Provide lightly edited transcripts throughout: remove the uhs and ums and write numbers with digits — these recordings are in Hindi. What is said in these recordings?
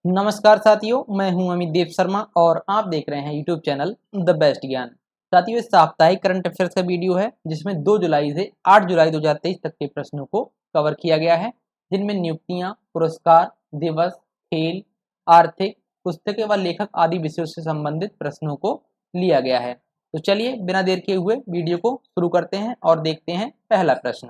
नमस्कार साथियों, मैं हूं अमित देव शर्मा और आप देख रहे हैं यूट्यूब चैनल द बेस्ट ज्ञान। साथियों, इस साप्ताहिक करंट अफेयर्स का वीडियो है जिसमें 2 जुलाई से 8 जुलाई 2023 तक के प्रश्नों को कवर किया गया है, जिनमें नियुक्तियां, पुरस्कार, दिवस, खेल, आर्थिक, पुस्तकें व लेखक आदि विषयों से संबंधित प्रश्नों को लिया गया है। तो चलिए बिना देर किए हुए वीडियो को शुरू करते हैं और देखते हैं पहला प्रश्न।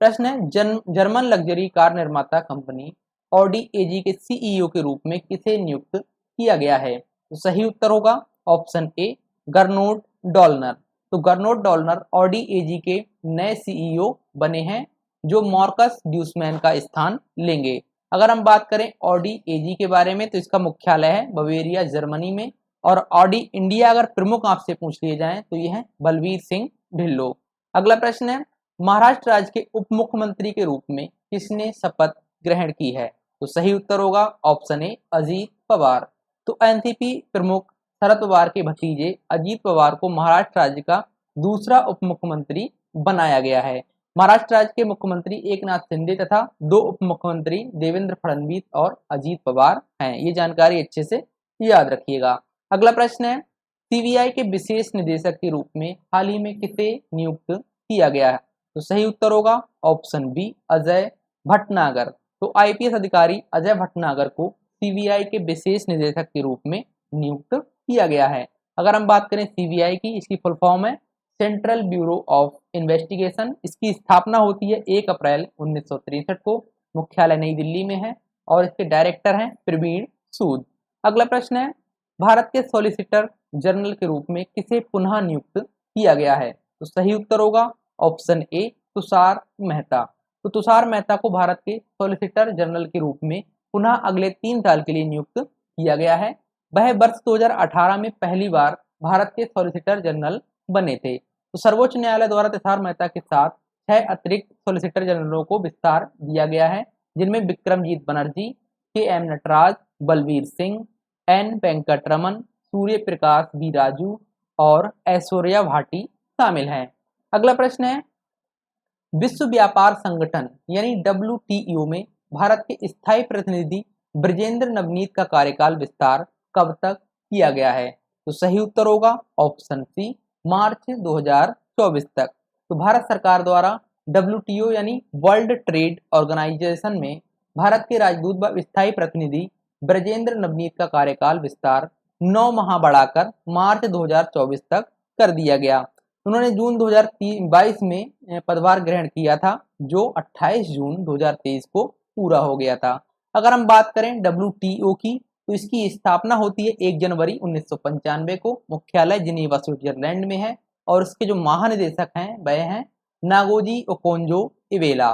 प्रश्न है, जर्मन लग्जरी कार निर्माता कंपनी ऑडी एजी के सीईओ के रूप में किसे नियुक्त किया गया है? तो सही उत्तर होगा ऑप्शन ए, गर्नोट डॉलनर। तो गर्नोट डॉलनर ऑडी एजी के नए सीईओ बने हैं, जो मॉर्कस ड्यूसमैन का स्थान लेंगे। अगर हम बात करें ऑडी एजी के बारे में, तो इसका मुख्यालय है बवेरिया, जर्मनी में। और ऑडी इंडिया अगर प्रमुख आपसे पूछ लिए जाएं तो यह है बलवीर सिंह ढिल्लो। अगला प्रश्न है, महाराष्ट्र राज्य के उप मुख्यमंत्री के रूप में किसने शपथ ग्रहण की है? तो सही उत्तर होगा ऑप्शन ए, अजीत पवार। तो एनसीपी प्रमुख शरद पवार के भतीजे अजीत पवार को महाराष्ट्र राज्य का दूसरा उप मुख्यमंत्री बनाया गया है। महाराष्ट्र राज्य के मुख्यमंत्री एकनाथ शिंदे तथा 2 उप मुख्यमंत्री देवेंद्र फडणवीस और अजीत पवार हैं। ये जानकारी अच्छे से याद रखिएगा। अगला प्रश्न है, सीबीआई के विशेष निदेशक के रूप में हाल ही में किसे नियुक्त किया गया है? तो सही उत्तर होगा ऑप्शन बी, अजय भटनागर। तो आईपीएस अधिकारी अजय भटनागर को सीबीआई के विशेष निदेशक के रूप में नियुक्त किया गया है। अगर हम बात करें सीबीआई की, इसकी फुल फॉर्म है सेंट्रल ब्यूरो ऑफ इन्वेस्टिगेशन। इसकी स्थापना होती है 1 अप्रैल 1963 को। मुख्यालय नई दिल्ली में है और इसके डायरेक्टर हैं प्रवीण सूद। अगला प्रश्न है, भारत के सॉलिसिटर जनरल के रूप में किसे पुनः नियुक्त किया गया है? तो सही उत्तर होगा ऑप्शन ए, तुषार मेहता। तो तुषार मेहता को भारत के सॉलिसिटर जनरल के रूप में पुनः अगले 3 साल के लिए नियुक्त किया गया है। वह वर्ष 2018 में पहली बार भारत के सॉलिसिटर जनरल बने थे। तो सर्वोच्च न्यायालय द्वारा तुषार मेहता के साथ 6 अतिरिक्त सॉलिसिटर जनरलों को विस्तार दिया गया है, जिनमें विक्रमजीत बनर्जी, के M Nataraj, Balvir Singh, N Venkataraman, Surya Prakash B Raju और ऐश्वर्या भाटी शामिल हैं। अगला प्रश्न है, विश्व व्यापार संगठन यानी डब्ल्यूटीओ में भारत के स्थायी प्रतिनिधि ब्रजेंद्र नवनीत का कार्यकाल विस्तार कब तक किया गया है? तो सही उत्तर होगा ऑप्शन सी, मार्च 2024 तक। तो भारत सरकार द्वारा डब्ल्यूटीओ यानी वर्ल्ड ट्रेड ऑर्गेनाइजेशन में भारत के राजदूत व स्थायी प्रतिनिधि ब्रजेंद्र नवनीत का कार्यकाल विस्तार 9 माह बढ़ाकर मार्च 2024 तक कर दिया गया। उन्होंने जून 2022 में पदभार ग्रहण किया था, जो 28 जून 2023 को पूरा हो गया था। अगर हम बात करें डब्ल्यूटीओ की, तो इसकी स्थापना होती है 1 जनवरी 1995 को। मुख्यालय जिनेवा, स्विट्जरलैंड में है और उसके जो महानिदेशक हैं वह हैं नागोजी ओकोंजो इवेला।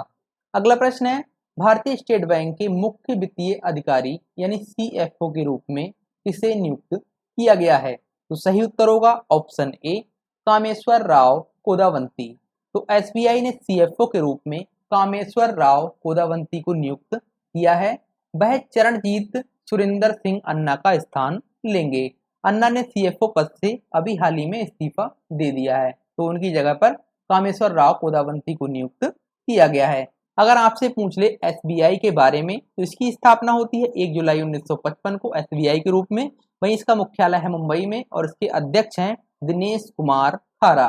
अगला प्रश्न है, भारतीय स्टेट बैंक के मुख्य वित्तीय अधिकारी यानी सीएफओ के रूप में किसे नियुक्त किया गया है? तो सही उत्तर होगा ऑप्शन ए, कामेश्वर राव कोदावंती। तो एसबीआई ने सीएफओ के रूप में कामेश्वर राव कोदावंती को नियुक्त किया है। वह चरणजीत सुरिंदर सिंह अन्ना का स्थान लेंगे। अन्ना ने सीएफओ पद से अभी हाल ही में इस्तीफा दे दिया है, तो उनकी जगह पर कामेश्वर राव कोदावंती को नियुक्त किया गया है। अगर आपसे पूछ ले एसबीआई के बारे में, तो इसकी स्थापना होती है 1 जुलाई 1955 को एसबीआई के रूप में। वहीं इसका मुख्यालय है मुंबई में और इसके अध्यक्ष हैं दिनेश कुमार खारा।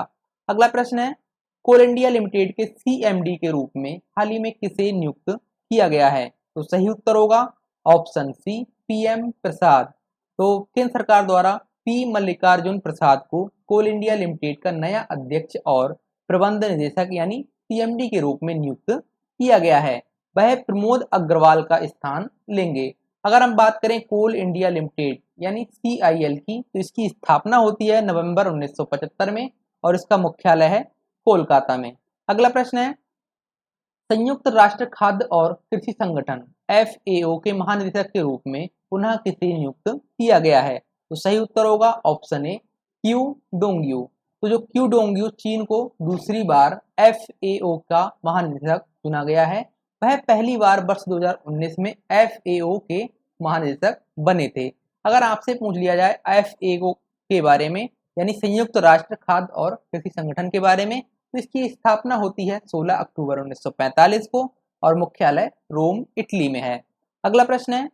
अगला प्रश्न है, कोल इंडिया लिमिटेड के सीएमडी के रूप में हाल ही में किसे नियुक्त किया गया है? तो सही उत्तर होगा ऑप्शन सी, पीएम प्रसाद। तो केंद्र सरकार द्वारा पी मल्लिकार्जुन प्रसाद को कोल इंडिया लिमिटेड का नया अध्यक्ष और प्रबंध निदेशक यानी सीएमडी के रूप में नियुक्त किया गया है। वह प्रमोद अग्रवाल का स्थान लेंगे। अगर हम बात करें कोल इंडिया लिमिटेड यानी सीआईएल की, तो इसकी स्थापना होती है नवंबर 1975 में और इसका मुख्यालय है कोलकाता में। अगला प्रश्न है, संयुक्त राष्ट्र खाद्य और कृषि संगठन एफएओ के महानिदेशक के रूप में पुनः किसे नियुक्त किया गया है? तो सही उत्तर होगा ऑप्शन ए, क्यू डोंग्यू। तो जो क्यू डोंग्यू चीन को दूसरी बार एफएओ का महानिदेशक चुना गया है। वह पहली बार वर्ष 2019 में एफएओ के महानिदेशक बने थे। अगर आपसे पूछ लिया जाए एफएओ के बारे में यानी संयुक्त राष्ट्र खाद्य और कृषि संगठन के बारे में, तो इसकी स्थापना होती है 16 अक्टूबर 1945 को और मुख्यालय रोम, इटली में है। अगला प्रश्न है,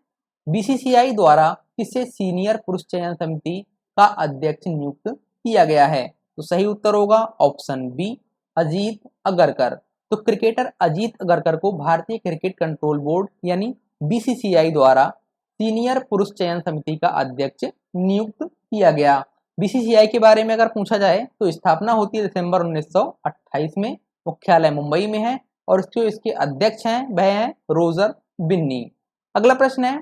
बीसीसीआई द्वारा किसे सीनियर पुरुष चयन समिति का अध्यक्ष नियुक्त किया गया है? तो सही उत्तर होगा ऑप्शन बी, अजीत अगरकर। तो क्रिकेटर अजीत अगरकर को भारतीय क्रिकेट कंट्रोल बोर्ड यानी बीसीसीआई द्वारा सीनियर पुरुष चयन समिति का अध्यक्ष नियुक्त किया गया। बीसीसीआई के बारे में अगर पूछा जाए तो स्थापना होती है दिसंबर 1928 में, मुख्यालय मुंबई में है और इसके अध्यक्ष हैं वह हैं रोजर बिन्नी। अगला प्रश्न है,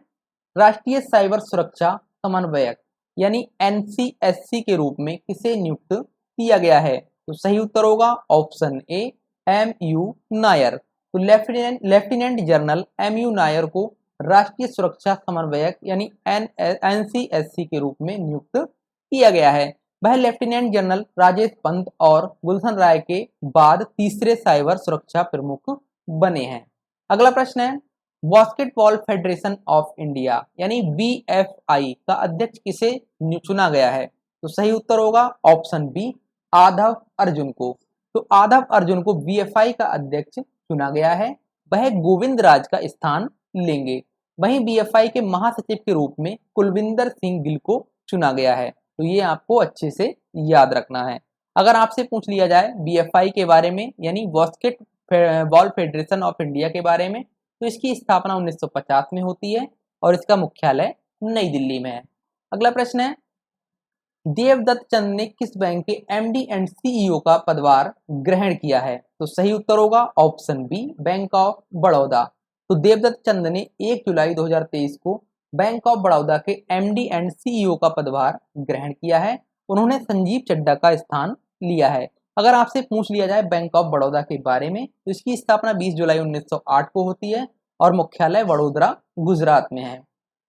राष्ट्रीय साइबर सुरक्षा समन्वयक यानी एनसीएससी के रूप में किसे नियुक्त किया गया है? तो सही उत्तर होगा ऑप्शन ए, एमयू नायर। तो लेफ्टिनेंट जनरल एमयू नायर को राष्ट्रीय सुरक्षा समन्वयक यानी एनसीएससी के रूप में नियुक्त किया गया है। वह लेफ्टिनेंट जनरल राजेश पंत और गुलशन राय के बाद तीसरे साइबर सुरक्षा प्रमुख बने हैं। अगला प्रश्न है, बास्केटबॉल फेडरेशन ऑफ इंडिया यानी बीएफआई का अध्यक्ष किसे चुना गया है? तो सही उत्तर होगा ऑप्शन बी, आधव अर्जुन को। तो आधव अर्जुन को बीएफआई का अध्यक्ष चुना गया है, वह गोविंद राज का स्थान लेंगे। वहीं बीएफआई के महासचिव के रूप में कुलविंदर सिंह गिल को चुना गया है। तो ये आपको अच्छे से याद रखना है। अगर आपसे पूछ लिया जाए बीएफआई के बारे में यानी बास्केटबॉल फेडरेशन ऑफ इंडिया के बारे में, तो इसकी स्थापना 1950 में होती है और इसका मुख्यालय नई दिल्ली में है। अगला प्रश्न है, देवदत्त चंद ने किस बैंक के एमडी एंड सीईओ का पदभार ग्रहण किया है? तो सही उत्तर होगा option B, Bank of Baroda. तो देवदत्त चंद ने 1 जुलाई 2023 को बैंक ऑफ बड़ौदा के एमडी एंड सीईओ का पदभार ग्रहण किया है। उन्होंने संजीव चड्ढा का स्थान लिया है। अगर आपसे पूछ लिया जाए बैंक ऑफ बड़ौदा के बारे में, तो इसकी स्थापना 20 जुलाई 1908 को होती है और मुख्यालय वडोदरा गुजरात में है।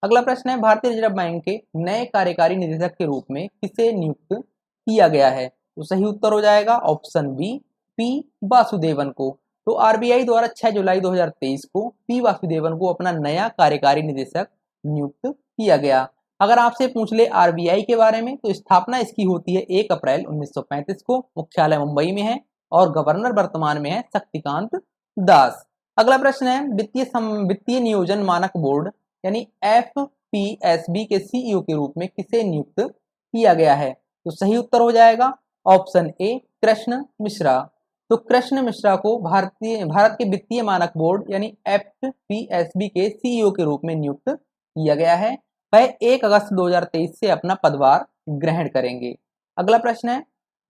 अगला प्रश्न है, भारतीय रिजर्व बैंक के नए कार्यकारी निदेशक के रूप में किसे नियुक्त किया गया है? तो सही उत्तर हो जाएगा ऑप्शन बी, पी वासुदेवन को। तो आरबीआई द्वारा 6 जुलाई 2023 को पी वासुदेवन को अपना नया कार्यकारी निदेशक नियुक्त किया गया। अगर आपसे पूछ ले आरबीआई के बारे में, तो स्थापना इसकी होती है 1 अप्रैल 1935 को, मुख्यालय मुंबई में है और गवर्नर वर्तमान में है शक्तिकांत दास। अगला प्रश्न है, वित्तीय नियोजन मानक बोर्ड यानी एफपीएसबी के सीईओ के रूप में किसे नियुक्त किया गया है? तो सही उत्तर हो जाएगा ऑप्शन ए, कृष्ण मिश्रा। तो कृष्ण मिश्रा को भारत के वित्तीय मानक बोर्ड यानी एफपीएसबी के सीईओ के रूप में नियुक्त किया गया है। वह 1 अगस्त 2023 से अपना पदभार ग्रहण करेंगे। अगला प्रश्न है,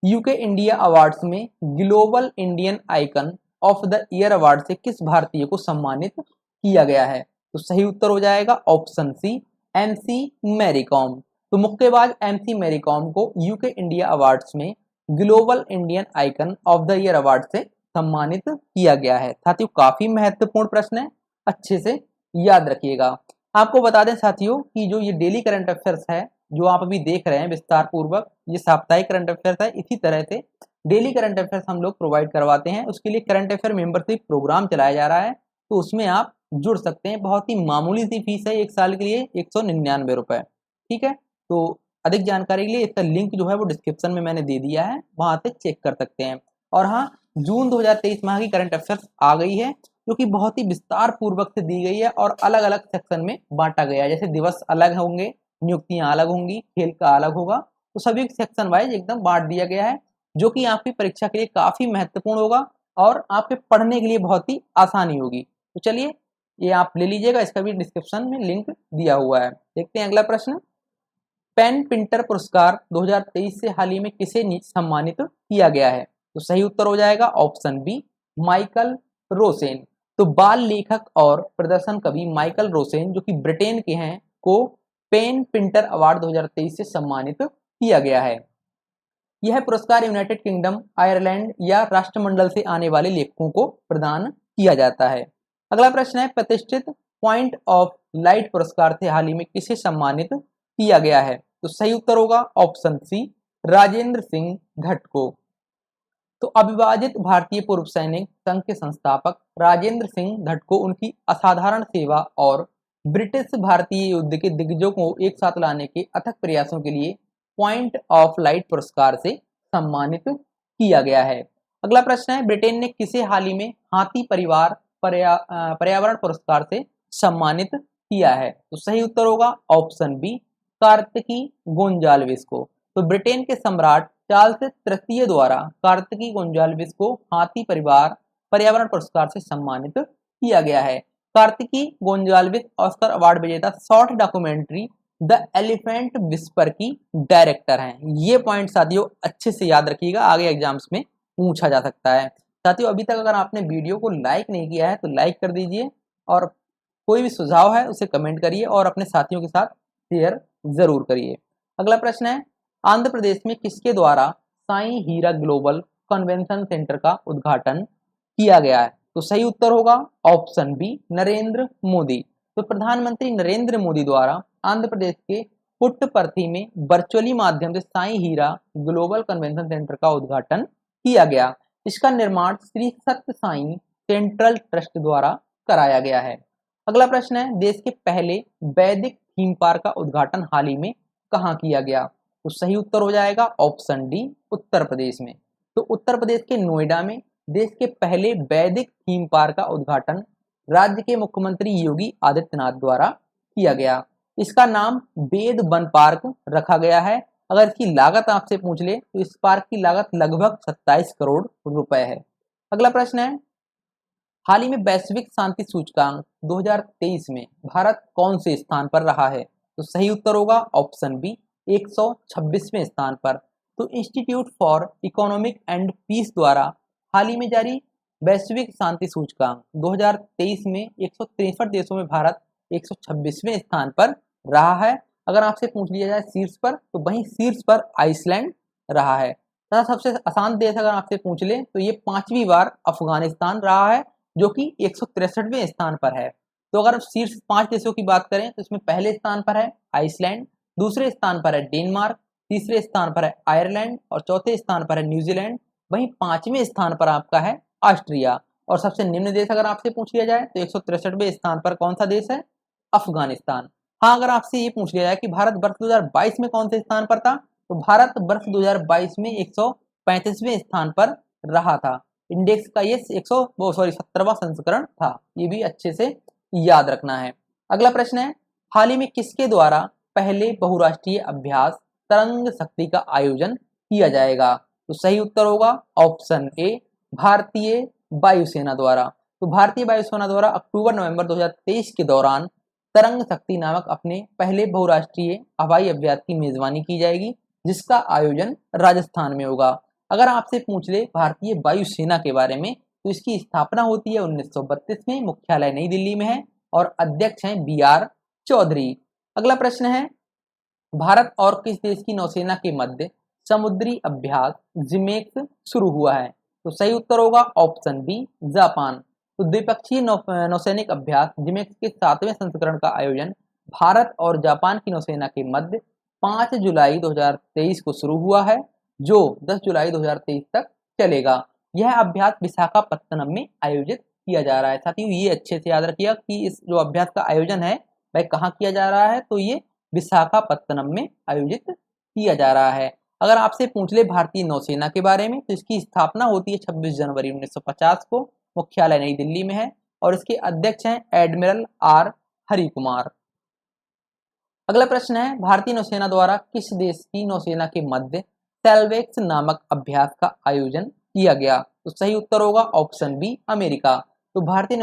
यूके इंडिया अवार्ड्स में global Indian icon of the year award से किस भारतीय को सम्मानित किया गया है? तो सही उत्तर हो जाएगा ऑप्शन सी, एमसी मैरीकॉम। तो मुक्केबाज एमसी मैरीकॉम को यूके इंडिया अवार्ड्स में global Indian icon of the year award से सम्मानित किया गया है। साथियों, काफी महत्वपूर्ण प्रश्न है, अच्छे से याद रखिएगा। आपको बता दें साथियों कि जो ये डेली करंट अफेयर्स है जो आप अभी देख रहे हैं विस्तार पूर्वक, ये साप्ताहिक करंट अफेयर्स है। इसी तरह से डेली करंट अफेयर्स हम लोग प्रोवाइड करवाते हैं। उसके लिए करंट अफेयर मेंबरशिप प्रोग्राम चलाया जा रहा है, तो उसमें आप जुड़ सकते हैं। बहुत ही मामूली सी फीस है, 1 साल के लिए 199 रुपए। ठीक है, तो अधिक जानकारी के लिए इसका लिंक जो है वो डिस्क्रिप्शन में मैंने दे दिया है, वहां से चेक कर सकते हैं। और हाँ, जून 2023 माह की करंट अफेयर्स आ गई है, जो कि बहुत ही विस्तार पूर्वक से दी गई है और अलग अलग सेक्शन में बांटा गया है। जैसे दिवस अलग होंगे, नियुक्तियां अलग होंगी, खेल का अलग होगा, तो सभी सेक्शन वाइज एकदम बांट दिया गया है, जो कि आपकी परीक्षा के लिए काफी महत्वपूर्ण होगा और आपके पढ़ने के लिए बहुत ही आसानी होगी। तो चलिए, ये आप ले लीजिएगा, इसका भी डिस्क्रिप्शन में लिंक दिया हुआ है। देखते हैं अगला प्रश्न, पेन पिंटर पुरस्कार 2023 से हाल ही में किसे सम्मानित किया गया है? तो सही उत्तर हो जाएगा ऑप्शन बी, माइकल रोसेन। तो बाल लेखक और प्रदर्शन कवि माइकल रोसेन, जो कि ब्रिटेन के हैं, को पेन पिंटर अवार्ड 2023 से सम्मानित किया गया है। यह पुरस्कार यूनाइटेड किंगडम, आयरलैंड या राष्ट्रमंडल से आने वाले लेखकों को प्रदान किया जाता है। अगला प्रश्न है, प्रतिष्ठित पॉइंट ऑफ लाइट पुरस्कार से हाल ही में किसे सम्मानित किया गया है? तो सही उत्तर होगा ऑप्शन सी, राजेंद्र सिंह धट को। तो अविभाजित भारतीय पूर्व सैनिक संघ के संस्थापक राजेंद्र सिंह धट को उनकी असाधारण सेवा और ब्रिटिश भारतीय युद्ध के दिग्गजों को एक साथ लाने के अथक प्रयासों के लिए पॉइंट ऑफ लाइट पुरस्कार से सम्मानित किया गया है। अगला प्रश्न है, ब्रिटेन ने किसे हाल ही में हाथी परिवार पर्यावरण पुरस्कार से सम्मानित किया है? तो सही उत्तर होगा ऑप्शन बी, कार्तिकी गोंजाल्विस को। तो ब्रिटेन के सम्राट चार्ल्स तृतीय द्वारा कार्तिकी गोंजाल्विस को हाथी परिवार पर्यावरण पुरस्कार से सम्मानित किया गया है। कार्तिकी गोंजाल्विस ऑस्कर अवार्ड विजेता short documentary the elephant whisper की डायरेक्टर हैं। ये पॉइंट साथियों अच्छे से याद रखिएगा, आगे एग्जाम्स में पूछा जा सकता है। साथियों अभी तक अगर आपने वीडियो को लाइक नहीं किया है तो लाइक कर दीजिए, और कोई भी सुझाव है उसे कमेंट करिए और अपने साथियों के साथ शेयर जरूर करिए। अगला प्रश्न है, आंध्र प्रदेश में किसके द्वारा साई हीरा ग्लोबल कन्वेंशन सेंटर का उद्घाटन किया गया है? तो सही उत्तर होगा ऑप्शन बी, नरेंद्र मोदी। तो प्रधानमंत्री नरेंद्र मोदी द्वारा आंध्र प्रदेश के पुट्टपर्थी में वर्चुअली माध्यम से साई हीरा ग्लोबल कन्वेंशन सेंटर का उद्घाटन किया गया। इसका निर्माण श्री सत्य साई सेंट्रल ट्रस्ट द्वारा कराया गया है। अगला प्रश्न है, देश के पहले वैदिक थीम पार्क का उद्घाटन हाल ही में कहाँ किया गया? तो सही उत्तर हो जाएगा ऑप्शन डी, उत्तर प्रदेश में। तो उत्तर प्रदेश के नोएडा में देश के पहले वैदिक थीम पार्क का उद्घाटन राज्य के मुख्यमंत्री योगी आदित्यनाथ द्वारा किया गया। इसका नाम वेद वन पार्क रखा गया है। अगर इसकी लागत आपसे पूछ ले तो इस पार्क की लागत लगभग 27 करोड़ रुपए है। अगला प्रश्न है, हाल ही में वैश्विक शांति सूचकांक 2023 में भारत कौन से स्थान पर रहा है? तो सही उत्तर होगा ऑप्शन बी, 126वें स्थान पर। तो Institute for Economic and Peace द्वारा हाल ही में जारी वैश्विक शांति सूचकांक 2023 में 163 देशों में भारत 126वें स्थान पर रहा है। अगर आपसे पूछ लिया जाए शीर्ष पर, तो वहीं शीर्ष पर आइसलैंड रहा है। तथा सबसे आसान देश अगर आपसे पूछ ले तो ये 5वीं बार अफगानिस्तान रहा है, जो कि 163वें स्थान पर है। तो अगर शीर्ष 5 देशों की बात करें तो इसमें पहले स्थान पर है आइसलैंड, दूसरे स्थान पर है डेनमार्क, तीसरे स्थान पर है आयरलैंड और चौथे स्थान पर है न्यूजीलैंड। वहीं 5वें स्थान पर आपका है ऑस्ट्रिया। और सबसे निम्न देश अगर आपसे पूछ लिया जाए तो 163वें स्थान पर कौन सा देश है? अफगानिस्तान। हाँ, अगर आपसे ये पूछ लिया जाए कि भारत वर्ष 2022 में कौन से स्थान पर था, तो भारत वर्ष 2022 में 135वें स्थान पर रहा था। इंडेक्स का ये 17वां संस्करण था। ये भी अच्छे से याद रखना है। अगला प्रश्न है, हाल ही में किसके द्वारा पहले बहुराष्ट्रीय अभ्यास तरंग शक्ति का आयोजन किया जाएगा? तो सही उत्तर होगा ऑप्शन ए, भारतीय वायुसेना द्वारा। तो भारतीय वायुसेना द्वारा अक्टूबर-नवंबर 2023 के दौरान तरंग शक्ति नामक अपने पहले बहुराष्ट्रीय हवाई अभ्यास की मेजबानी की जाएगी, जिसका आयोजन राजस्थान में होगा। अगर आपसे पूछ ले भारतीय वायुसेना के बारे में, तो इसकी स्थापना होती है 1932 में, मुख्यालय नई दिल्ली में है और अध्यक्ष हैं BR चौधरी। अगला प्रश्न है, भारत और किस देश की नौसेना के मध्य समुद्री अभ्यास जिमेक्स शुरू हुआ है? तो सही उत्तर होगा ऑप्शन बी, जापान। तो द्विपक्षीय नौसैनिक अभ्यास जिमेक्स के 7वें संस्करण का आयोजन भारत और जापान की नौसेना के मध्य 5 जुलाई 2023 को शुरू हुआ है, जो 10 जुलाई 2023 तक चलेगा। यह अभ्यास विशाखापत्तनम में आयोजित किया जा रहा है। साथियों ये अच्छे से याद रखिएगा कि इस जो अभ्यास का आयोजन है वह कहाँ किया जा रहा है, तो ये विशाखापत्तनम में आयोजित किया जा रहा है। अगर आपसे पूछ ले भारतीय नौसेना के बारे में, तो इसकी स्थापना होती है 26 जनवरी 1950 को, मुख्यालय नई दिल्ली में है और इसके अध्यक्ष हैं एडमिरल R हरिकुमार। अगला प्रश्न है, भारतीय नौसेना द्वारा किस देश की नौसेना के मध्य सेल्वेक्स नामक अभ्यास का आयोजन किया गया? तो सही उत्तर होगा ऑप्शन बी, अमेरिका। तो भारतीय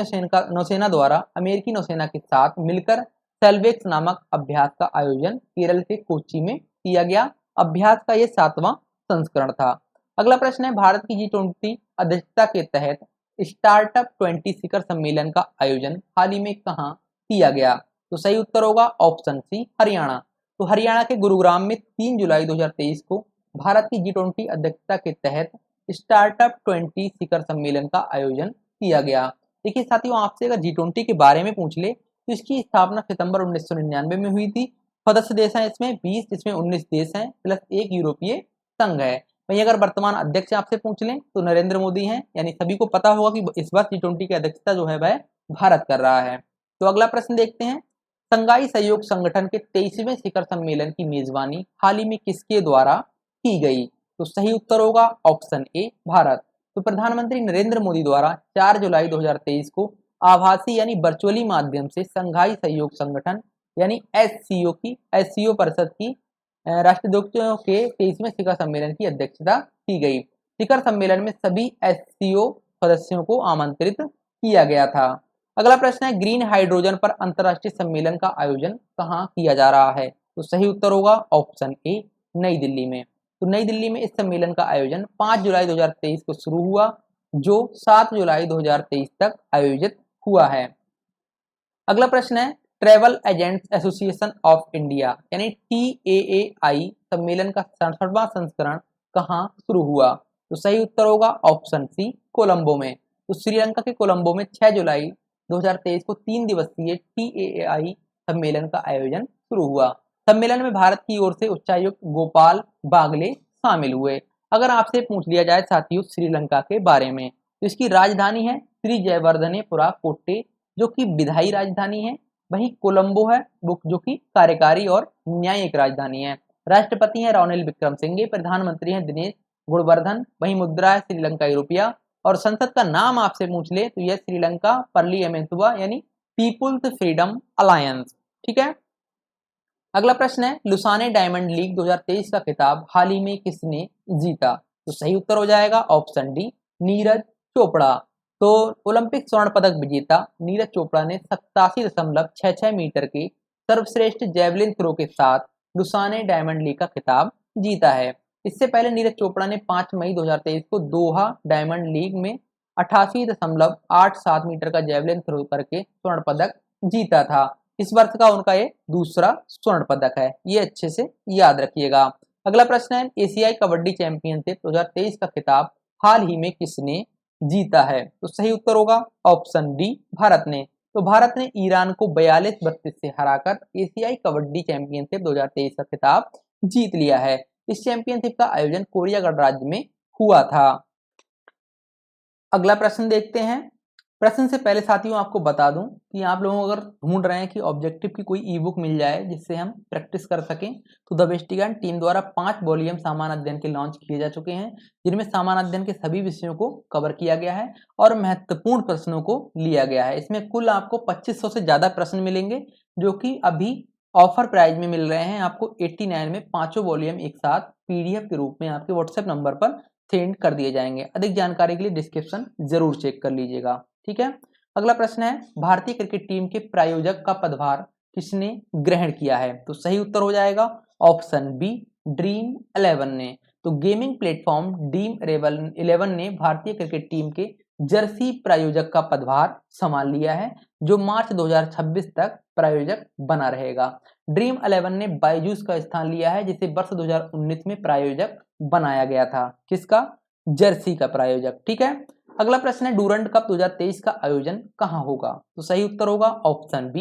नौसेना द्वारा अमेरिकी नौसेना के साथ मिलकर सेल्वेक्स नामक अभ्यास का आयोजन केरल के कोच्चि में किया गया। अभ्यास का यह 7वां संस्करण था। अगला प्रश्न है, भारत की G20 अध्यक्षता के तहत स्टार्टअप 20 शिखर सम्मेलन का आयोजन हाल ही में कहाँ किया गया? तो सही उत्तर होगा ऑप्शन सी, हरियाणा। तो हरियाणा के गुरुग्राम में 3 जुलाई 2023 को भारत की G20 अध्यक्षता के तहत स्टार्टअप 20 शिखर सम्मेलन का आयोजन किया गया। देखिए साथियों, आपसे अगर G20 के बारे में पूछ ले तो इसकी स्थापना सितंबर 1999 में हुई थी। सदस्य देश हैं इसमें 20, इसमें 19 देश हैं प्लस एक यूरोपीय संघ है। वहीं अगर वर्तमान अध्यक्ष आपसे पूछ लें तो नरेंद्र मोदी हैं, यानी सभी को पता होगा कि इस बार G20 की अध्यक्षता जो है वह भारत कर रहा है। तो अगला प्रश्न देखते हैं, शंघाई सहयोग संगठन के 23वें शिखर सम्मेलन की मेजबानी हाल ही में किसके द्वारा की गई? तो सही उत्तर होगा ऑप्शन ए, भारत। तो प्रधानमंत्री नरेंद्र मोदी द्वारा 4 जुलाई 2023 को आभासी यानी वर्चुअली माध्यम से संघाई सहयोग संगठन यानी एससीओ परिषद की राष्ट्रध्यक्षों के 23वें शिखर सम्मेलन की अध्यक्षता की गई। शिखर सम्मेलन में सभी एससीओ सदस्यों को आमंत्रित किया गया था। अगला प्रश्न है, ग्रीन हाइड्रोजन पर अंतर्राष्ट्रीय सम्मेलन का आयोजन कहाँ किया जा रहा है? तो सही उत्तर होगा ऑप्शन ए, नई दिल्ली में। तो नई दिल्ली में इस सम्मेलन का आयोजन 5 जुलाई 2023 को शुरू हुआ, जो 7 जुलाई 2023 तक आयोजित हुआ है। अगला प्रश्न है, travel agents association of India यानी TAAI सम्मेलन का 67वां संस्करण कहाँ शुरू हुआ? तो सही उत्तर होगा ऑप्शन सी, कोलंबो में। तो श्रीलंका के कोलंबो में 6 जुलाई 2023 को 3 दिवसीय TAAI सम्मेलन का आयोजन शुरू हुआ। सम्मेलन में भारत की ओर से उच्चायुक्त गोपाल बागले शामिल हुए। अगर आपसे पूछ लिया जाए साथियों श्रीलंका के बारे में, तो इसकी राजधानी है श्री जयवर्धनेपुरा कोट्टे, जो कि विधायी राजधानी है। वहीं कोलंबो है जो कि कार्यकारी और न्यायिक राजधानी है। राष्ट्रपति हैं रानिल विक्रमसिंघे, प्रधानमंत्री हैं दिनेश गुणवर्धन, वहीं मुद्रा है श्रीलंकाई रुपया, और संसद का नाम आपसे पूछ ले तो यह श्रीलंका पार्लियामेंट यानी पीपुल्स फ्रीडम अलायंस। ठीक है। अगला प्रश्न है, लुसाने डायमंड लीग 2023 का खिताब हाल ही में किसने जीता? तो सही उत्तर हो जाएगा ऑप्शन डी, नीरज चोपड़ा। तो ओलंपिक स्वर्ण पदक विजेता नीरज चोपड़ा ने 87.66 मीटर के सर्वश्रेष्ठ जेवलिन थ्रो के साथ लुसाने डायमंड लीग का खिताब जीता है। इससे पहले नीरज चोपड़ा ने 5 मई 2023 को दोहा डायमंड लीग में 88.87 मीटर का जेवलिन थ्रो करके स्वर्ण पदक जीता था। इस वर्ष का उनका ये दूसरा स्वर्ण पदक है, ये अच्छे से याद रखिएगा। अगला प्रश्न है, एशियाई कबड्डी चैंपियनशिप 2023 का खिताब हाल ही में किसने जीता है? तो सही उत्तर होगा ऑप्शन डी, भारत ने। तो भारत ने ईरान को 42-32 से हराकर एशियाई कबड्डी चैंपियनशिप 2023 का खिताब जीत लिया है। इस चैंपियनशिप का आयोजन कोरिया गणराज्य में हुआ था। अगला प्रश्न देखते हैं। प्रश्न से पहले साथियों आपको बता दूं कि आप लोगों अगर ढूंढ रहे हैं कि ऑब्जेक्टिव की कोई ई बुक मिल जाए जिससे हम प्रैक्टिस कर सकें, तो द बेस्ट ज्ञान टीम द्वारा 5 वॉल्यूम सामान्य अध्ययन के लॉन्च किए जा चुके हैं, जिनमें सामान्य अध्ययन के सभी विषयों को कवर किया गया है और महत्वपूर्ण प्रश्नों को लिया गया है। इसमें कुल आपको 2500 से ज्यादा प्रश्न मिलेंगे, जो कि अभी ऑफर प्राइस में मिल रहे हैं आपको 89 में। 5 वॉल्यूम एक साथ PDF के रूप में आपके व्हाट्सएप नंबर पर सेंड कर दिए जाएंगे। अधिक जानकारी के लिए डिस्क्रिप्शन जरूर चेक कर लीजिएगा। ठीक है। अगला प्रश्न है, भारतीय क्रिकेट टीम के प्रायोजक का पदभार किसने ग्रहण किया है? तो सही उत्तर हो जाएगा ऑप्शन बी, ड्रीम 11 ने। तो गेमिंग प्लेटफॉर्म ड्रीम 11 ने भारतीय क्रिकेट टीम के जर्सी प्रायोजक का पदभार संभाल लिया है, जो मार्च 2026 तक प्रायोजक बना रहेगा। ड्रीम 11 ने बायजूस का स्थान लिया है, जिसे वर्ष 2019 में प्रायोजक बनाया गया था। किसका? जर्सी का प्रायोजक। ठीक है। अगला प्रश्न है, डूरंड कप 2023 का आयोजन कहाँ होगा? तो सही उत्तर होगा ऑप्शन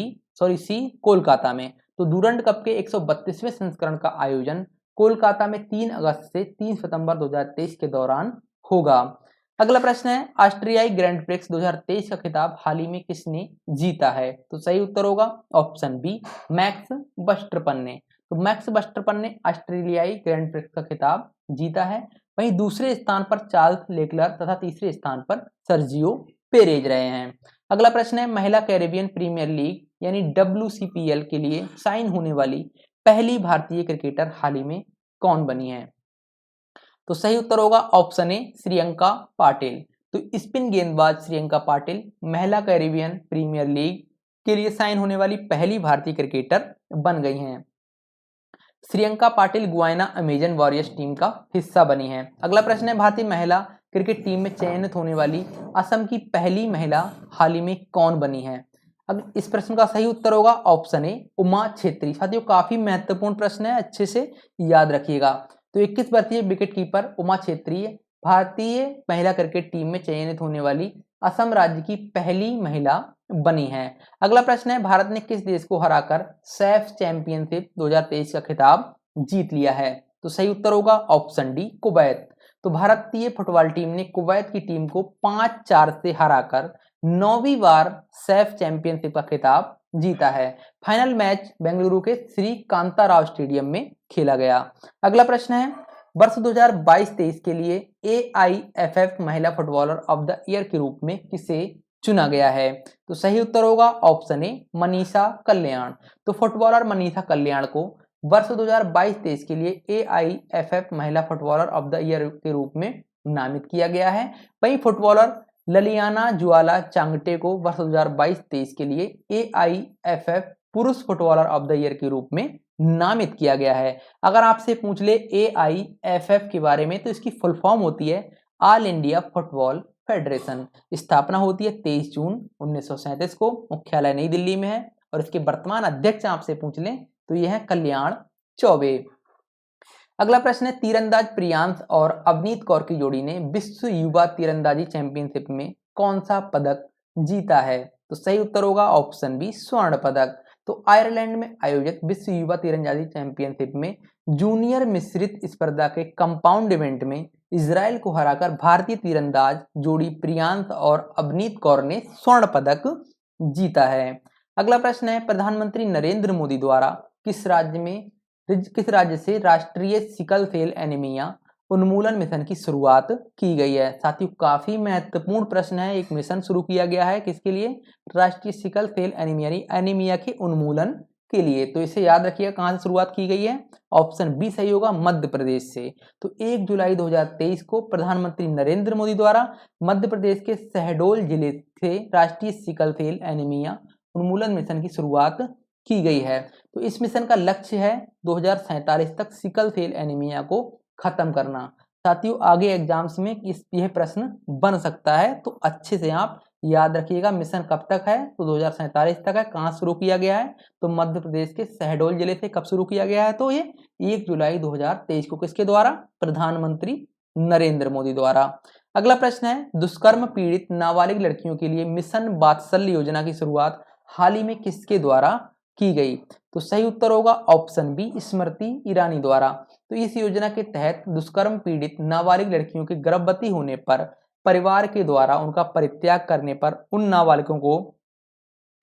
सी, कोलकाता में। तो डूरंड कप के 132वें संस्करण का आयोजन कोलकाता में 3 अगस्त से 3 सितंबर 2023 के दौरान होगा। अगला प्रश्न है, ऑस्ट्रियाई ग्रैंड प्रिक्स 2023 का खिताब हाल ही में किसने जीता है? तो सही उत्तर होगा ऑप्शन बी, मैक्स वर्स्टैपन ने। तो मैक्स वर्स्टैपन ने ऑस्ट्रेलियाई ग्रैंड प्रिक्स का खिताब जीता है। वहीं दूसरे स्थान पर चार्ल्स लेक्लर तथा तीसरे स्थान पर सर्जियो पेरेज रहे हैं। अगला प्रश्न है, महिला कैरेबियन प्रीमियर लीग यानी WCPL के लिए साइन होने वाली पहली भारतीय क्रिकेटर हाल ही में कौन बनी है? तो सही उत्तर होगा ऑप्शन ए, श्रियंका पाटिल। तो स्पिन गेंदबाज श्रियंका पाटिल महिला कैरेबियन प्रीमियर लीग के लिए साइन होने वाली पहली भारतीय क्रिकेटर बन गई हैं। Shriyanka Patil Guyana Amazon warriors team का हिस्सा बनी है। अगला प्रश्न है, भारतीय महिला क्रिकेट टीम में चयनित होने वाली असम की पहली महिला हाल ही में कौन बनी है? अब इस प्रश्न का सही उत्तर होगा ऑप्शन ए, उमा छेत्री। साथियों काफी महत्वपूर्ण प्रश्न है, अच्छे से याद रखिएगा। तो 21 वर्षीय विकेट कीपर उमा छेत्री भारतीय महिला क्रिकेट टीम में चयनित होने वाली असम राज्य की पहली महिला बनी है। अगला प्रश्न है, भारत ने किस देश को हराकर सैफ चैंपियनशिप 2023 का खिताब जीत लिया है? तो सही उत्तर होगा ऑप्शन डी, कुवैत। तो भारतीय फुटबॉल टीम ने कुवैत की टीम को 5-4 से हराकर 9वीं बार सैफ चैंपियनशिप का खिताब जीता है। फाइनल मैच बेंगलुरु के श्री कांताराव स्टेडियम में खेला गया। अगला प्रश्न है, वर्ष 2022-23 के लिए AIFF महिला फुटबॉलर ऑफ द ईयर के रूप में किसे चुना गया है। तो सही उत्तर होगा ऑप्शन ए मनीषा कल्याण। तो फुटबॉलर मनीषा कल्याण को वर्ष 2022-23 के लिए AIFF महिला फुटबॉलर ऑफ द ईयर के रूप में नामित किया गया है। वहीं फुटबॉलर ललियाना जुआला चांगटे को वर्ष 2022-23 के लिए AIFF पुरुष फुटबॉलर ऑफ द ईयर के रूप में नामित किया गया है। अगर आपसे पूछ ले AIFF के बारे में तो इसकी फुल फॉर्म होती है ऑल इंडिया फुटबॉल फेडरेशन। स्थापना होती है 23 जून 1937 को, मुख्यालय नई दिल्ली में है और इसके वर्तमान अध्यक्ष आपसे पूछ लें तो यह है कल्याण चौबे। अगला प्रश्न है तीरंदाज प्रियांश और अवनीत कौर की जोड़ी ने विश्व युवा तीरंदाजी चैंपियनशिप में कौन सा पदक जीता है? तो सही उत्तर होगा ऑप्शन बी स्वर्ण पदक। तो आयरलैंड में आयोजित विश्व युवा तीरंदाजी चैंपियनशिप में जूनियर मिश्रित स्पर्धा के कंपाउंड इवेंट में इजराइल को हराकर भारतीय तीरंदाज जोड़ी प्रियांश और अवनीत कौर ने स्वर्ण पदक जीता है। अगला प्रश्न है प्रधानमंत्री नरेंद्र मोदी द्वारा किस राज्य से राष्ट्रीय सिकल सेल एनीमिया उन्मूलन मिशन की शुरुआत की गई है? साथियों काफी महत्वपूर्ण प्रश्न है। एक मिशन शुरू किया गया है किसके लिए? राष्ट्रीय सिकल सेल एनीमिया के उन्मूलन के लिए। तो इसे याद रखिएगा कहां से शुरुआत की गई है। ऑप्शन बी सही होगा मध्य प्रदेश से। तो 1 जुलाई 2023 को प्रधानमंत्री नरेंद्र मोदी द्वारा मध्य प्रदेश के शहडोल जिले से राष्ट्रीय सिकल सेल एनीमिया उन्मूलन मिशन की शुरुआत की गई है। तो इस मिशन का लक्ष्य है 2047 तक सिकल सेल एनीमिया को खत्म करना। साथियों आगे एग्जाम्स में यह प्रश्न बन सकता है, तो अच्छे से आप याद रखिएगा। मिशन कब तक है? तो 2047 तक है। कहाँ शुरू किया गया है? तो मध्य प्रदेश के शहडोल जिले से। कब शुरू किया गया है? तो ये 1 जुलाई 2023 को। किसके द्वारा? प्रधानमंत्री नरेंद्र मोदी द्वारा। अगला प्रश्न है दुष्कर्म पीड़ित नाबालिग लड़कियों के लिए मिशन वात्सल्य योजना की शुरुआत हाल ही में किसके द्वारा की गई? तो सही उत्तर होगा ऑप्शन बी स्मृति ईरानी द्वारा। तो इस योजना के तहत दुष्कर्म पीड़ित नाबालिग लड़कियों के गर्भवती होने पर परिवार के द्वारा उनका परित्याग करने पर उन नाबालिगों को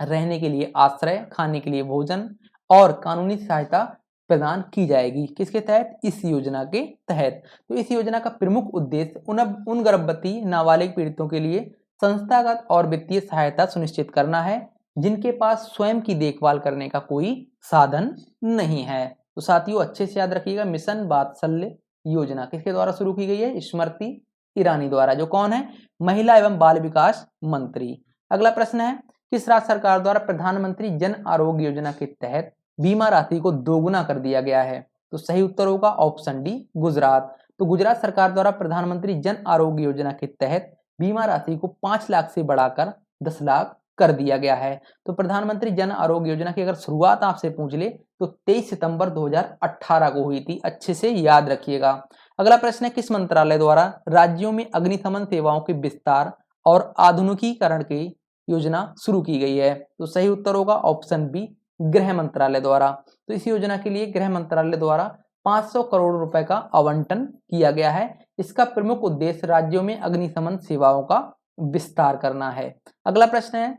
रहने के लिए आश्रय, खाने के लिए भोजन और कानूनी सहायता प्रदान की जाएगी। किसके तहत? इस योजना के तहत। तो इस योजना का प्रमुख उद्देश्य उन गर्भवती नाबालिग पीड़ितों के लिए संस्थागत और वित्तीय सहायता सुनिश्चित करना है जिनके पास स्वयं की देखभाल करने का कोई साधन नहीं है। तो साथियों अच्छे से याद रखिएगा मिशन वात्सल्य योजना किसके द्वारा शुरू की गई है? स्मृति ईरानी द्वारा, जो कौन है? महिला एवं बाल विकास मंत्री। अगला प्रश्न है किस राज्य सरकार द्वारा प्रधानमंत्री जन आरोग्य योजना के तहत बीमा राशि को दोगुना कर दिया गया है? तो सही उत्तर होगा ऑप्शन डी गुजरात। तो गुजरात सरकार द्वारा प्रधानमंत्री जन आरोग्य योजना के तहत बीमा राशि को 5 लाख से बढ़ाकर 10 लाख कर दिया गया है। तो प्रधानमंत्री जन आरोग्य योजना की अगर शुरुआत आपसे पूछ ले तो 23 सितंबर 2018 को हुई थी। अच्छे से याद रखिएगा। अगला प्रश्न है किस मंत्रालय द्वारा राज्यों में अग्निशमन सेवाओं के विस्तार और आधुनिकीकरण की योजना शुरू की गई है? तो सही उत्तर होगा ऑप्शन बी गृह मंत्रालय द्वारा। तो इस योजना के लिए गृह मंत्रालय द्वारा 500 करोड़ रुपए का आवंटन किया गया है। इसका प्रमुख उद्देश्य राज्यों में अग्निशमन सेवाओं का विस्तार करना है। अगला प्रश्न है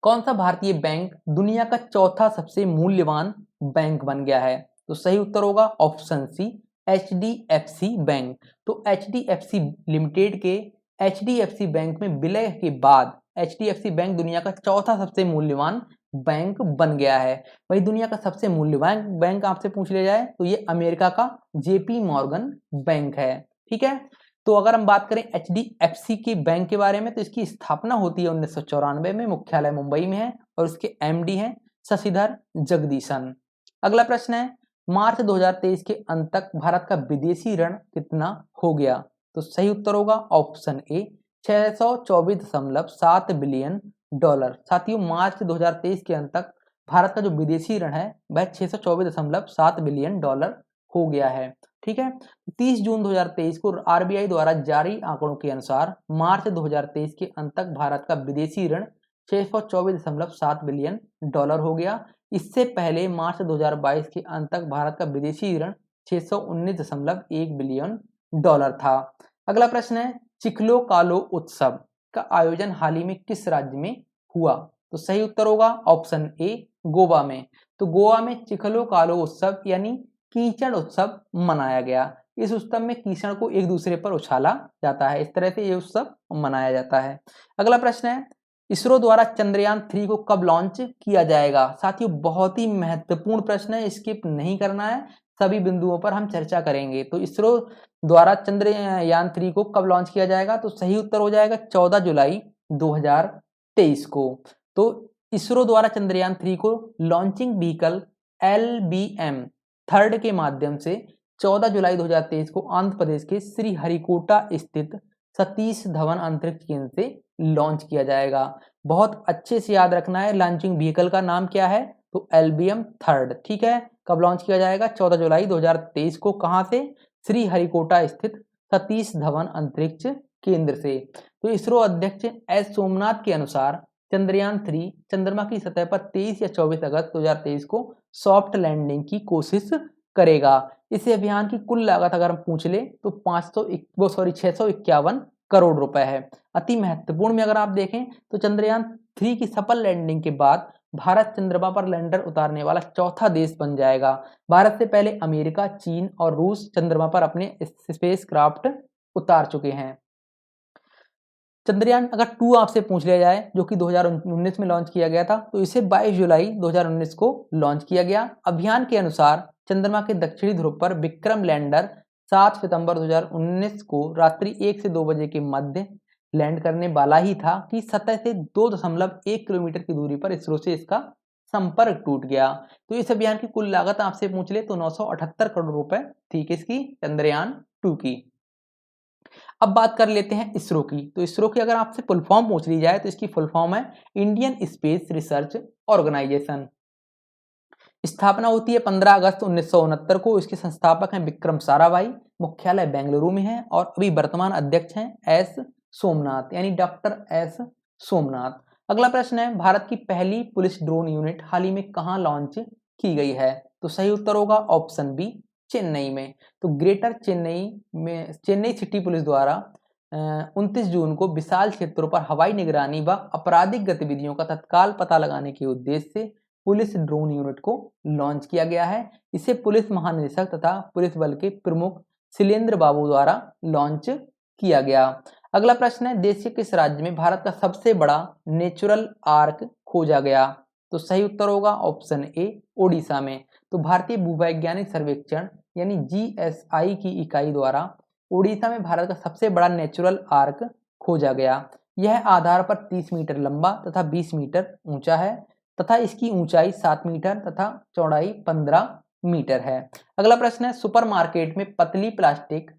कौन सा भारतीय बैंक दुनिया का चौथा सबसे मूल्यवान बैंक बन गया है? तो सही उत्तर होगा ऑप्शन सी HDFC बैंक। तो HDFC लिमिटेड के HDFC बैंक में विलय के बाद HDFC बैंक दुनिया का चौथा सबसे मूल्यवान बैंक बन गया है। वही दुनिया का सबसे मूल्यवान बैंक आपसे पूछ लिया जाए तो ये अमेरिका का JP मॉर्गन बैंक है। ठीक है। तो अगर हम बात करें HDFC के बैंक के बारे में तो इसकी स्थापना होती है 1994 में, मुख्यालय मुंबई में है और इसके MD हैं शशिधर जगदीशन। अगला प्रश्न है मार्च 2023 के अंत तक भारत का विदेशी ऋण कितना हो गया? तो सही उत्तर होगा ऑप्शन ए 624.7 बिलियन डॉलर। साथियों मार्च 2023 के अंत तक भारत का जो विदेशी ऋण है वह 624.7 बिलियन डॉलर हो गया है। ठीक है। 30 जून 2023 को RBI द्वारा जारी आंकड़ों के अनुसार मार्च 2023 के अंत तक भारत का विदेशी ऋण 624.7 बिलियन डॉलर हो गया। इससे पहले मार्च 2022 के अंत तक भारत का विदेशी ऋण 619.1 बिलियन डॉलर था। अगला प्रश्न है चिखलो कालो उत्सव का आयोजन हाल ही में किस राज्य में हुआ? तो सही उत्तर होगा ऑप्शन ए गोवा में। तो गोवा में चिखलो कालो उत्सव यानी कीचड़ उत्सव मनाया गया। इस उत्सव में कीचड़ को एक दूसरे पर उछाला जाता है। इस तरह से ये उत्सव मनाया जाता है। अगला प्रश्न है, इसरो द्वारा चंद्रयान 3 को कब लॉन्च किया जाएगा? साथियों बहुत ही महत्वपूर्ण प्रश्न है, स्किप नहीं करना है, सभी बिंदुओं पर हम चर्चा करेंगे। तो इसरो द्वारा चंद्रयान 3 को कब लॉन्च किया जाएगा? तो सही उत्तर हो जाएगा 14 जुलाई 2023 को। तो इसरो द्वारा चंद्रयान 3 को लॉन्चिंग व्हीकल LBM 3 के माध्यम से 14 जुलाई 2023 को आंध्र प्रदेश के श्रीहरिकोटा स्थित सतीश धवन अंतरिक्ष केंद्र से लॉन्च किया जाएगा। बहुत अच्छे से याद रखना है, लॉन्चिंग व्हीकल का नाम क्या है? तो LBM 3। ठीक है, कब लॉन्च किया जाएगा? 14 जुलाई 2023 को। कहां से? श्रीहरिकोटा स्थित सतीश धवन अंतरिक्ष केंद्र से। तो इसरो अध्यक्ष एस सोमनाथ के अनुसार चंद्रयान 3 चंद्रमा की सतह पर 23 या 24 अगस्त 2023 को सॉफ्ट लैंडिंग की कोशिश करेगा। इस अभियान की कुल लागत अगर हम पूछ ले तो 651 करोड़ रुपए है। अति महत्वपूर्ण में अगर आप देखें तो चंद्रयान 3 की सफल लैंडिंग के बाद भारत चंद्रमा पर लैंडर उतारने वाला चौथा देश बन जाएगा। भारत से पहले अमेरिका, चीन और रूस चंद्रमा पर अपने स्पेस क्राफ्ट उतार चुके हैं। चंद्रयान अगर 2 आपसे पूछ लिया जाए, जो कि 2019 में लॉन्च किया गया था, तो इसे 22 जुलाई 2019 को लॉन्च किया गया। अभियान के अनुसार चंद्रमा के दक्षिणी ध्रुव पर विक्रम लैंडर 7 सितंबर 2019 को रात्रि 1 से 2 बजे के मध्य लैंड करने वाला ही था कि सतह से 2.1 किलोमीटर की दूरी पर इसरो से इसका संपर्क टूट गया। तो इस अभियान की कुल लागत आपसे पूछ ले तो 978 करोड़ रुपए थी, किसकी? चंद्रयान 2 की। अब बात कर लेते हैं इसरो की। तो इसरो की अगर आपसे फुल फॉर्म पूछ ली जाए तो इसकी फुल फॉर्म है इंडियन स्पेस रिसर्च ऑर्गेनाइजेशन। स्थापना होती है 15 अगस्त 1969 को। इसके संस्थापक हैं विक्रम साराभाई। मुख्यालय बेंगलुरु में है और अभी वर्तमान अध्यक्ष हैं एस सोमनाथ, यानी डॉक्टर एस सोमनाथ। अगला प्रश्न है, भारत की पहली पुलिस ड्रोन यूनिट हाल ही में कहां लॉन्च की गई है? तो सही उत्तर होगा ऑप्शन बी, चेन्नई में। तो ग्रेटर चेन्नई में चेन्नई सिटी पुलिस द्वारा 29 जून को विशाल क्षेत्रों पर हवाई निगरानी व आपराधिक गतिविधियों का तत्काल पता लगाने के उद्देश्य से पुलिस ड्रोन यूनिट को लॉन्च किया गया है। इसे पुलिस महानिदेशक तथा पुलिस बल के प्रमुख शैलेंद्र बाबू द्वारा लॉन्च किया गया। अगला प्रश्न है, देश के किस राज्य में भारत का सबसे बड़ा नेचुरल आर्क खोजा गया? तो सही उत्तर होगा ऑप्शन ए, ओडिशा में। तो भारतीय भूवैज्ञानिक सर्वेक्षण यानी GSI की इकाई द्वारा ओडिशा में भारत का सबसे बड़ा नेचुरल आर्क खोजा गया। यह आधार पर 30 मीटर लंबा तथा 20 मीटर ऊंचा है तथा इसकी ऊंचाई 7 मीटर तथा चौड़ाई 15 मीटर है। अगला प्रश्न है, सुपरमार्केट में पतली प्लास्टिक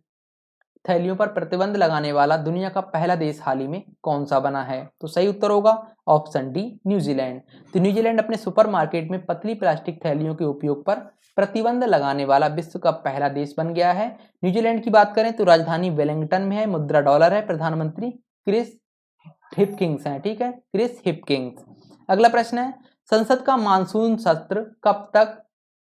थैलियों पर प्रतिबंध लगाने वाला दुनिया का पहला देश हाल ही में कौन सा बना है? तो सही उत्तर होगा ऑप्शन डी, न्यूजीलैंड। तो न्यूजीलैंड अपने सुपरमार्केट में पतली प्लास्टिक थैलियों के उपयोग पर प्रतिबंध लगाने वाला विश्व का पहला देश बन गया है। न्यूजीलैंड की बात करें तो राजधानी वेलिंगटन में है, मुद्रा डॉलर है, प्रधानमंत्री क्रिस हिपकिंस हैं। ठीक है, क्रिस हिपकिंस। अगला प्रश्न है, संसद का मानसून सत्र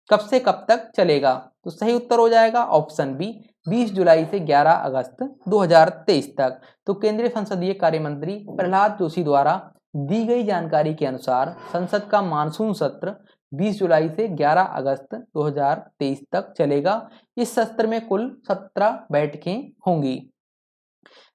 कब से कब तक चलेगा? तो सही उत्तर हो जाएगा ऑप्शन बी, 20 जुलाई से 11 अगस्त 2023 तक। तो केंद्रीय संसदीय कार्य मंत्री प्रहलाद जोशी द्वारा दी गई जानकारी के अनुसार संसद का मानसून सत्र 20 जुलाई से 11 अगस्त 2023 तक चलेगा। इस सत्र में कुल 17 बैठकें होंगी।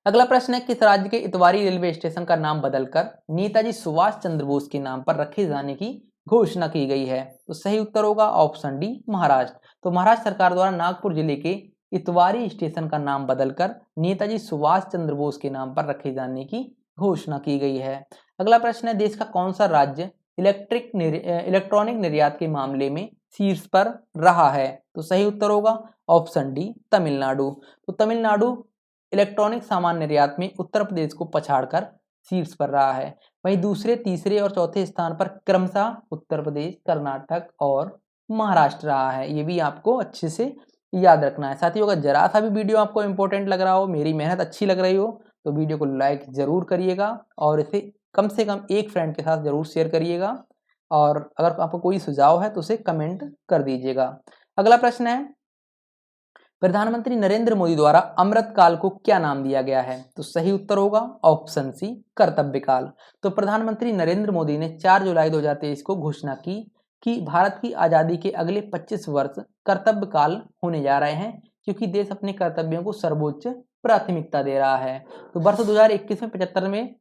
अगला प्रश्न है, किस राज्य के इतवारी रेलवे स्टेशन का नाम बदलकर नेताजी सुभाष चंद्र बोस के नाम पर रखे जाने की घोषणा की गई है? तो सही उत्तर होगा ऑप्शन डी, महाराष्ट्र। तो महाराष्ट्र सरकार द्वारा नागपुर जिले के इतवारी स्टेशन का नाम बदलकर नेताजी सुभाष चंद्र बोस के नाम पर रखे जाने की घोषणा की गई है। अगला प्रश्न है, देश का कौन सा राज्य इलेक्ट्रॉनिक निर्यात के मामले में शीर्ष पर रहा है? तो सही उत्तर होगा ऑप्शन डी, तमिलनाडु। तो तमिलनाडु इलेक्ट्रॉनिक सामान निर्यात में उत्तर प्रदेश को पछाड़कर शीर्ष पर रहा है। वहीं दूसरे, तीसरे और चौथे स्थान पर क्रमशः उत्तर प्रदेश, कर्नाटक और महाराष्ट्र रहा है। ये भी आपको अच्छे से याद रखना है। साथियों, अगर जरा सा भी वीडियो आपको इंपॉर्टेंट लग रहा हो, मेरी मेहनत अच्छी लग रही हो, तो वीडियो को लाइक जरूर करिएगा और इसे कम से कम एक फ्रेंड के साथ जरूर शेयर करिएगा। और अगर आपको कोई सुझाव है तो उसे कमेंट कर दीजिएगा। अगला प्रश्न है, प्रधानमंत्री नरेंद्र मोदी द्वारा अमृत काल को क्या नाम दिया गया है? तो सही उत्तर होगा ऑप्शन सी, कर्तव्य काल। तो प्रधानमंत्री नरेंद्र मोदी ने 4 जुलाई 2023 को घोषणा की कि भारत की आजादी के अगले 25 वर्ष कर्तव्य काल होने जा रहे हैं। क्योंकि देश अपने कर्तव्यों को सर्वोच्च प्राथमिकता दे रहा है। तो वर्ष 2021 में 75वें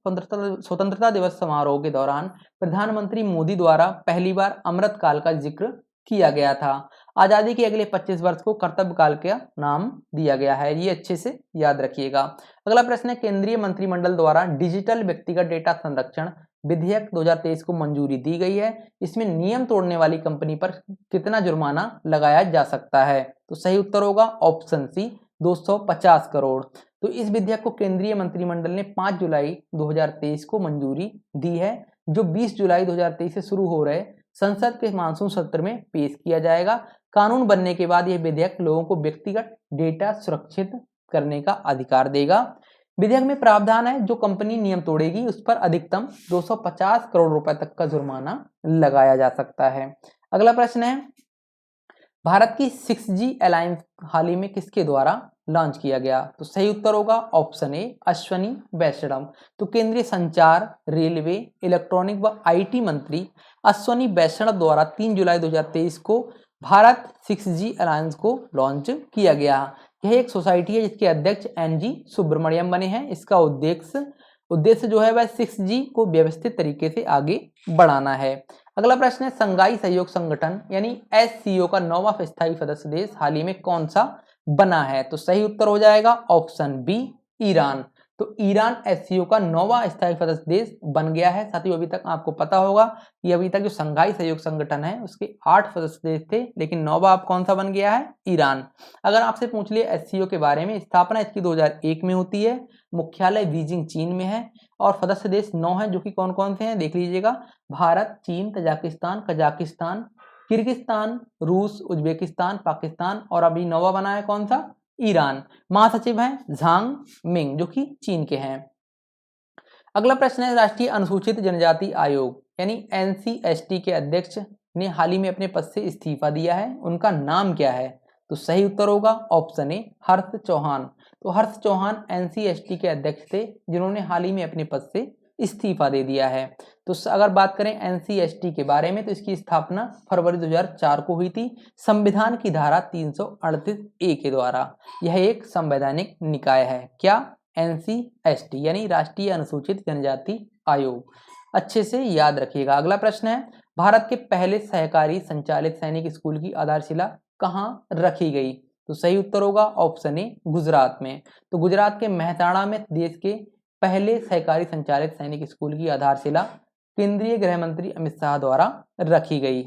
स्वतंत्रता दिवस समारोह के दौरान प्रधानमंत्री मोदी द्वारा पहली बार अमृत काल का जिक्र किया गया था। आजादी के अगले 25 वर्ष को कर्तव्य काल का नाम दिया गया है, ये अच्छे से याद रखिएगा। अगला प्रश्न है, केंद्रीय मंत्रिमंडल द्वारा डिजिटल व्यक्तिगत डेटा संरक्षण विधेयक 2023 को मंजूरी दी गई है। इसमें नियम तोड़ने वाली कंपनी पर कितना जुर्माना लगाया जा सकता है? तो सही उत्तर होगा ऑप्शन सी, 250 करोड़। तो इस विधेयक को केंद्रीय मंत्रिमंडल ने 5 जुलाई 2023 को मंजूरी दी है, जो 20 जुलाई 2023 से शुरू हो रहे संसद के मानसून सत्र में पेश किया जाएगा। कानून बनने के बाद यह विधेयक लोगों को व्यक्तिगत डेटा सुरक्षित करने का अधिकार देगा। विधेयक में प्रावधान है, जो कंपनी नियम तोड़ेगी उस पर अधिकतम 250 करोड़ रुपए तक का जुर्माना लगाया जा सकता है। अगला प्रश्न है, भारत की 6G अलायंस हाल ही में किसके द्वारा लॉन्च किया गया? तो सही उत्तर होगा ऑप्शन ए, अश्वनी वैष्णव। तो केंद्रीय संचार, रेलवे, इलेक्ट्रॉनिक व IT मंत्री अश्वनी वैष्णव द्वारा 3 जुलाई 2023 को भारत 6G अलायंस को लॉन्च किया गया। यह एक सोसाइटी है जिसके अध्यक्ष NG सुब्रमण्यम बने हैं। इसका उद्देश्य जो है वह 6G को व्यवस्थित तरीके से आगे बढ़ाना है। अगला प्रश्न है, संघाई सहयोग संगठन यानी SCO का 9वां स्थायी सदस्य देश हाल ही में कौन सा बना है? तो सही उत्तर हो जाएगा ऑप्शन बी, ईरान। तो ईरान SCO का 9वां स्थायी सदस्य देश बन गया है। साथियों, अभी तक आपको पता होगा कि अभी तक जो संघाई सहयोग संगठन है उसके 8 सदस्य देश थे, लेकिन 9वां अब कौन सा बन गया है? ईरान। अगर आपसे पूछ लिया SCO के बारे में, स्थापना इसकी 2001 में होती है, मुख्यालय बीजिंग चीन में है और सदस्य देश 9 हैं, जो कि कौन कौन से हैं देख लीजिएगा। भारत, चीन, तजाकिस्तान, कजाकिस्तान, किर्गिस्तान, रूस, उज्बेकिस्तान, पाकिस्तान और अभी 9वां बना है कौन सा? ईरान। महासचिव हैं झांग मिंग, जो कि चीन के हैं। अगला प्रश्न है, राष्ट्रीय अनुसूचित जनजाति आयोग यानी NCST के अध्यक्ष ने हाल ही में अपने पद से इस्तीफा दिया है, उनका नाम क्या है? तो सही उत्तर होगा ऑप्शन ए, हर्ष चौहान। तो हर्ष चौहान NCST के अध्यक्ष थे, जिन्होंने हाल ही में अपने पद से इस्तीफा दे दिया है। तो अगर बात करें NCST के बारे में, तो इसकी स्थापना फरवरी 2004 को हुई थी, संविधान की धारा 338A के द्वारा। यह एक संवैधानिक निकाय है। क्या? NCST यानी राष्ट्रीय अनुसूचित जनजाति आयोग। अच्छे से याद रखिएगा। अगला प्रश्न है, भारत के पहले सहकारी संचालित सैनिक स्कूल की आधारशिला कहाँ रखी गई? तो सही उत्तर होगा ऑप्शन ए, गुजरात में। तो गुजरात के मेहसाणा में देश के पहले सहकारी संचालित सैनिक स्कूल की आधारशिला केंद्रीय गृह मंत्री अमित शाह द्वारा रखी गई।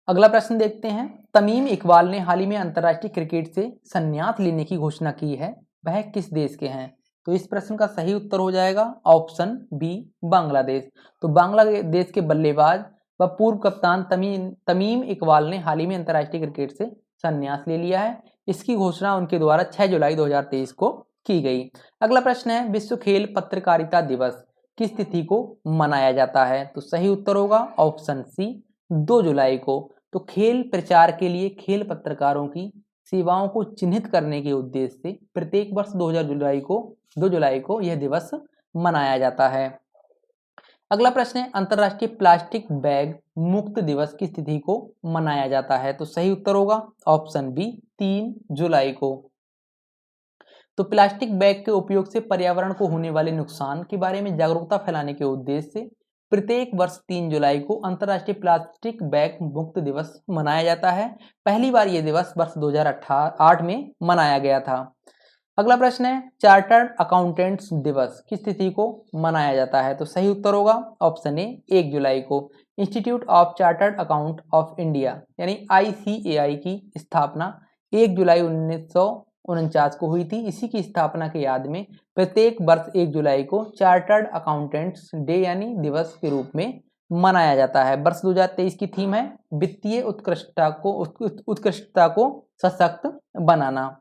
अगला प्रश्न देखते हैं, तमीम इकबाल ने हाल ही में अंतर्राष्ट्रीय क्रिकेट से संन्यास लेने की घोषणा की है, वह किस देश के हैं? तो इस प्रश्न का सही उत्तर हो जाएगा ऑप्शन बी, बांग्लादेश। तो बांग्लादेश के बल्लेबाज व पूर्व कप्तान तमीम इकबाल ने हाल ही में अंतर्राष्ट्रीय क्रिकेट से संन्यास ले लिया है। इसकी घोषणा उनके द्वारा 6 जुलाई 2023 को की गई। अगला प्रश्न है, विश्व खेल पत्रकारिता दिवस किस तिथि को मनाया जाता है? तो सही उत्तर होगा ऑप्शन सी, 2 जुलाई को। तो खेल प्रचार के लिए खेल पत्रकारों की सेवाओं को चिन्हित करने के उद्देश्य से प्रत्येक वर्ष 2 जुलाई को यह दिवस मनाया जाता है। अगला प्रश्न है, अंतर्राष्ट्रीय प्लास्टिक बैग मुक्त दिवस किस तिथि को मनाया जाता है? तो सही उत्तर होगा ऑप्शन बी, 3 जुलाई को। तो प्लास्टिक बैग के उपयोग से पर्यावरण को होने वाले नुकसान के बारे में जागरूकता फैलाने के उद्देश्य से प्रत्येक वर्ष 3 जुलाई को अंतर्राष्ट्रीय प्लास्टिक बैग मुक्त दिवस मनाया जाता है। पहली बार यह दिवस वर्ष 2008 में मनाया गया था। अगला प्रश्न है, चार्टर्ड अकाउंटेंट्स दिवस किस तिथि को मनाया जाता है? तो सही उत्तर होगा ऑप्शन ए, 1 जुलाई को। Institute of chartered account of India यानी ICAI की स्थापना 1 जुलाई 1949 को हुई थी। इसी की स्थापना की याद में प्रत्येक वर्ष 1 जुलाई को चार्टर्ड अकाउंटेंट्स डे यानी दिवस के रूप में मनाया जाता है। वर्ष 2023 की थीम है वित्तीय उत्कृष्टता को सशक्त बनाना।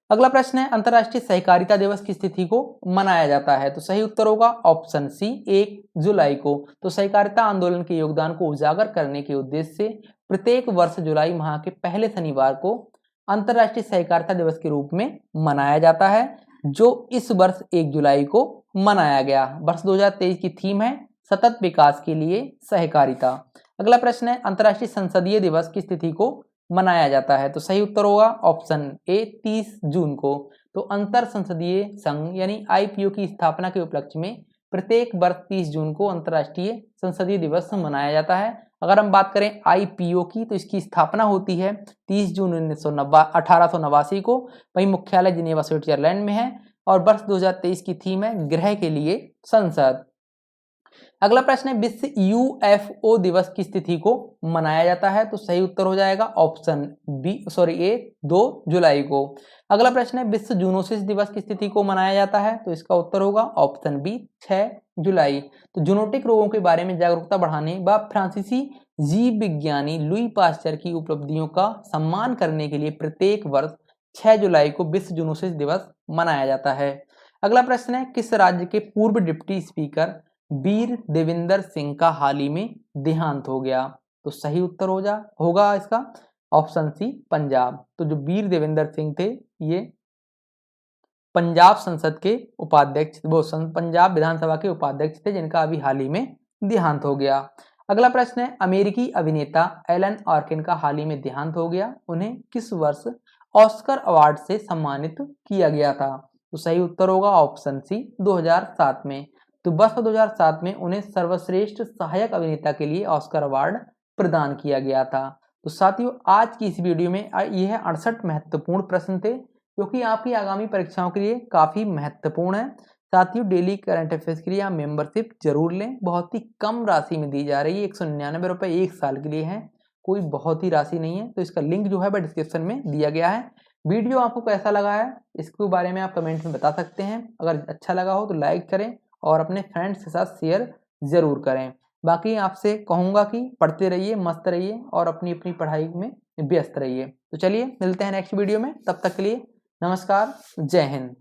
अगला प्रश्न है, अंतर्राष्ट्रीय सहकारिता दिवस किस तिथि को मनाया जाता है? तो सही उत्तर होगा ऑप्शन सी, 1 जुलाई को। तो सहकारिता आंदोलन के योगदान को उजागर करने के उद्देश्य से प्रत्येक वर्ष जुलाई माह के पहले शनिवार को अंतर्राष्ट्रीय सहकारिता दिवस के रूप में मनाया जाता है, जो इस वर्ष 1 जुलाई को मनाया गया। वर्ष 2023 की थीम है सतत विकास के लिए सहकारिता। अगला प्रश्न है, अंतर्राष्ट्रीय संसदीय दिवस किस तिथि को मनाया जाता है? तो सही उत्तर होगा ऑप्शन ए 30 जून को। तो अंतर संसदीय संघ यानी आईपीओ की स्थापना के उपलक्ष्य में प्रत्येक वर्ष 30 जून को अंतर्राष्ट्रीय संसदीय दिवस मनाया जाता है। अगर हम बात करें आईपीओ की तो इसकी स्थापना होती है 30 जून 1889 को। वही मुख्यालय जिनेवा स्विट्जरलैंड में है और वर्ष 2023 की थीम है ग्रह के लिए संसद। अगला प्रश्न है विश्व यूएफओ दिवस किस तिथि को मनाया जाता है? तो सही उत्तर हो जाएगा ऑप्शन ए 2 जुलाई को। अगला प्रश्न है विश्व जूनोसिस दिवस किस तिथि को मनाया जाता है? तो इसका उत्तर होगा ऑप्शन बी 6 जुलाई। तो जूनोटिक रोगों के बारे में जागरूकता बढ़ाने व फ्रांसीसी जीव विज्ञानी लुई पास्चर की उपलब्धियों का सम्मान करने के लिए प्रत्येक वर्ष 6 जुलाई को विश्व जूनोसिस दिवस मनाया जाता है। अगला प्रश्न है किस राज्य के पूर्व डिप्टी स्पीकर वीर देविंदर सिंह का हाल ही में देहांत हो गया? तो सही उत्तर होगा इसका ऑप्शन सी पंजाब। तो जो वीर देविंदर सिंह थे ये पंजाब संसद के उपाध्यक्ष, वो पंजाब विधानसभा के उपाध्यक्ष थे जिनका अभी हाल ही में देहांत हो गया। अगला प्रश्न है अमेरिकी अभिनेता एलन आर्किन का हाल ही में देहांत हो गया, उन्हें किस वर्ष ऑस्कर अवार्ड से सम्मानित किया गया था? तो सही उत्तर होगा ऑप्शन सी 2007 में। तो वर्ष 2007 में उन्हें सर्वश्रेष्ठ सहायक अभिनेता के लिए ऑस्कर अवार्ड प्रदान किया गया था। तो साथियों आज की इस वीडियो में यह 68 महत्वपूर्ण प्रश्न थे जो कि आपकी आगामी परीक्षाओं के लिए काफी महत्वपूर्ण है। साथियों डेली करंट अफेयर्स के लिए आप मेंबरशिप जरूर लें, बहुत ही कम राशि में दी जा रही है, 199 रुपये एक साल के लिए है, कोई बहुत ही राशि नहीं है। तो इसका लिंक जो है वह डिस्क्रिप्शन में दिया गया है। वीडियो आपको कैसा लगा है इसके बारे में आप कमेंट में बता सकते हैं। अगर अच्छा लगा हो तो लाइक करें और अपने फ्रेंड्स के साथ शेयर जरूर करें। बाकी आपसे कहूँगा कि पढ़ते रहिए, मस्त रहिए और अपनी अपनी पढ़ाई में व्यस्त रहिए। तो चलिए मिलते हैं नेक्स्ट वीडियो में, तब तक के लिए नमस्कार, जय हिंद।